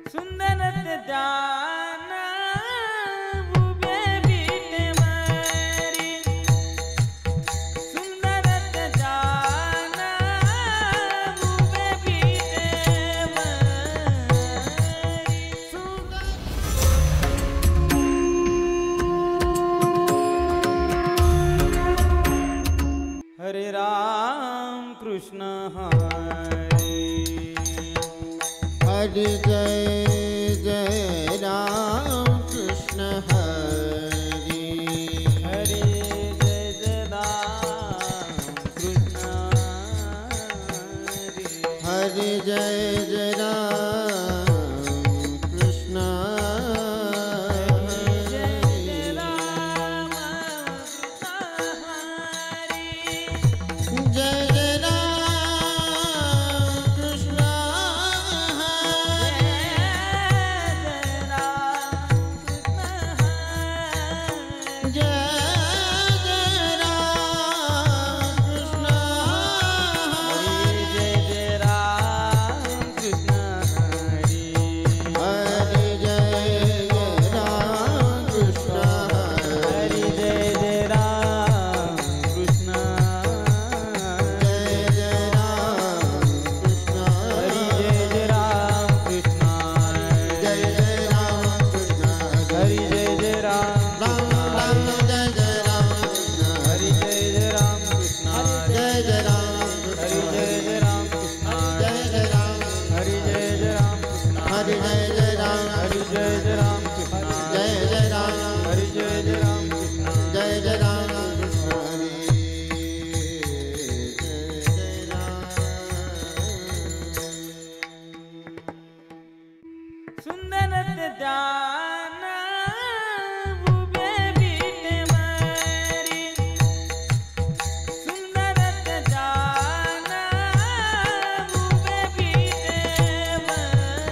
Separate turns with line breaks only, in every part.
सुंदरत ध्यान उभे बीटे मरी सुंदरत ध्यान उभे बीटे मरी हरे राम कृष्ण हरे
हरि जय जय राम कृष्ण हरि
हरे जय जय राम कृष्ण
हरि जय जय राम कृष्ण जय जय राम कृष्ण
सुंदरत ध्यान उभे बीटे मरी सुंदरत ध्यान उभे बीटे मरी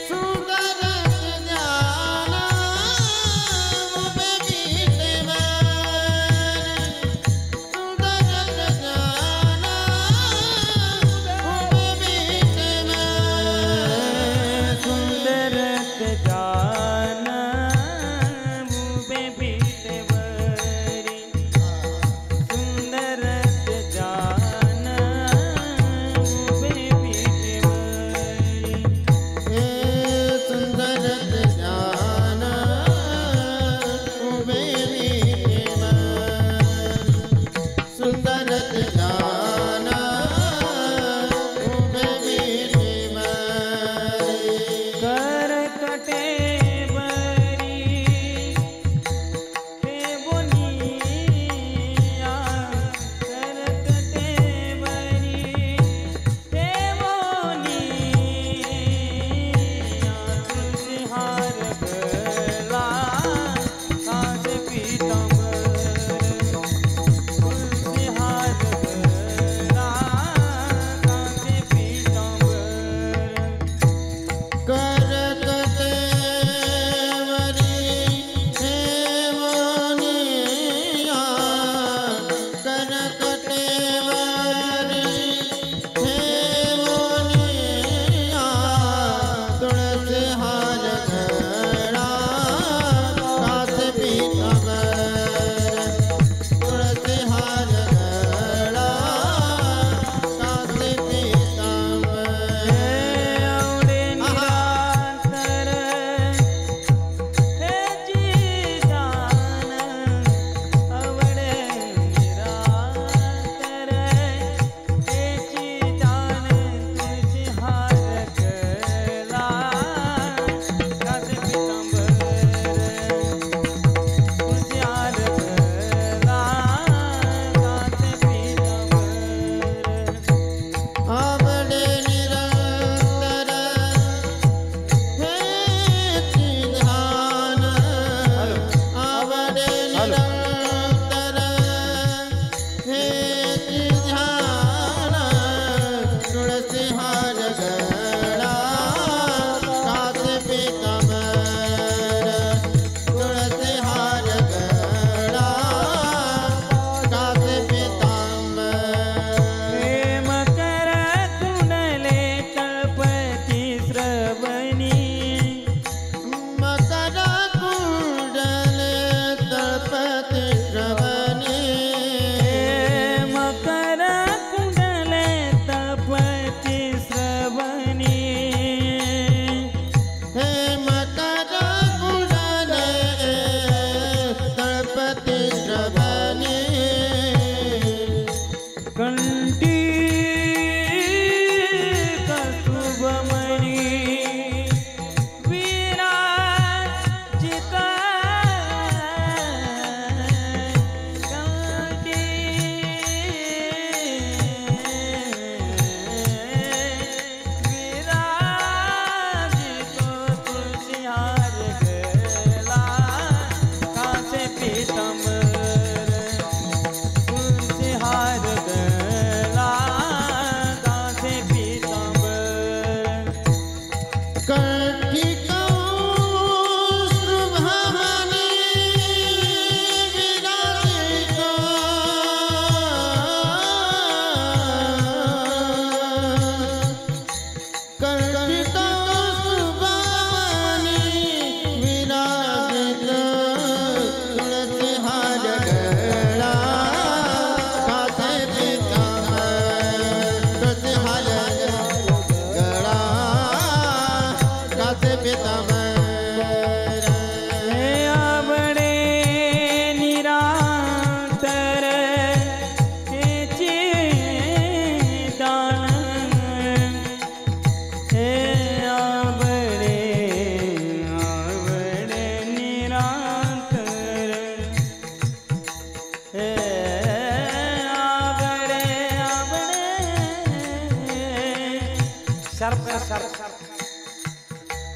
सुंदरत ध्यान उभे बीटे मरी सुंदरत ध्यान उभे बीटे मरी
सुंदरत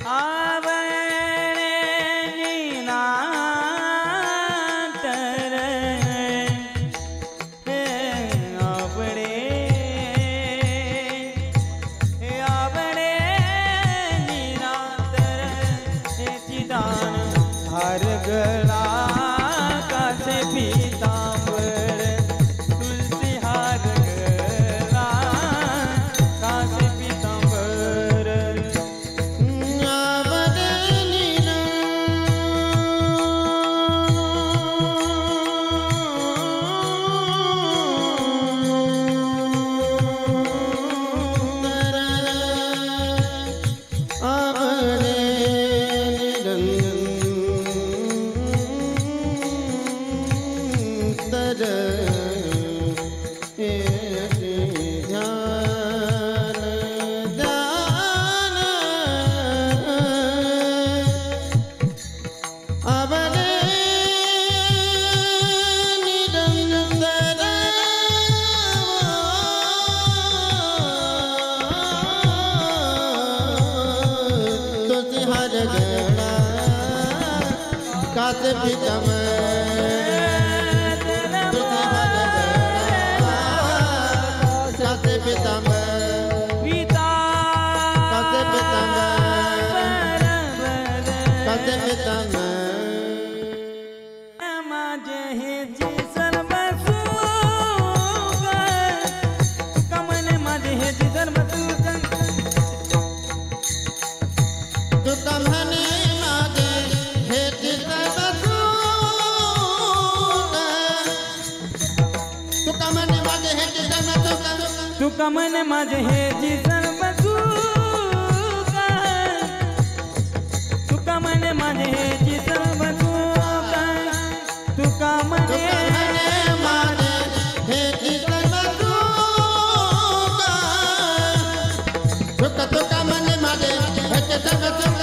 आवडे निनांतर हे आवडे निनांतर हे चिदान हार गळा कासे पीतांबर तुलसी हार गळा कासे पीतांबर
कासे पीतांबर
माझे हे जी सर्व सुख कमने माझे हे जी सर्व सुख
तुका म्हणे माझे हे सर्व सुख तुका म्हणे माझे हे सर्व सुख
तुका म्हणे माझे हे जी सर्व सुख तुका म्हणे माझे हे जी सर्व सुख तुका म्हणे
माझे हे सर्व सुख तुका म्हणे माझे हे सर्व सुख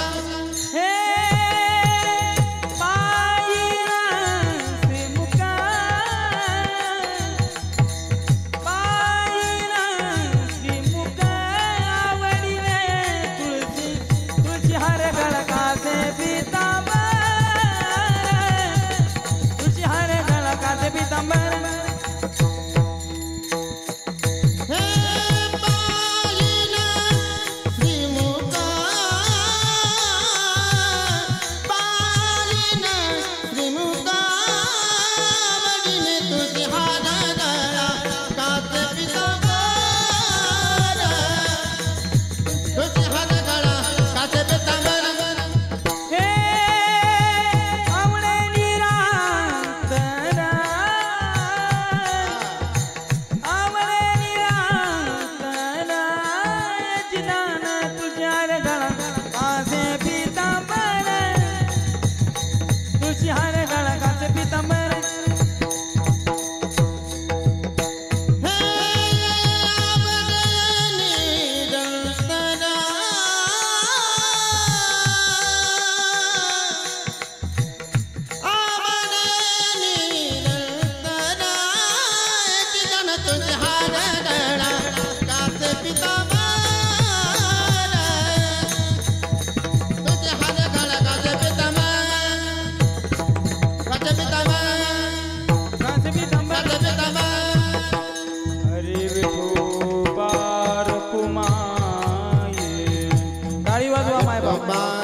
हे पायीना श्रीमुखा आवडीने तुळशी हार गळा कासे पीतांबर तुळशी हार गळा कासे पीतांबर
बाबा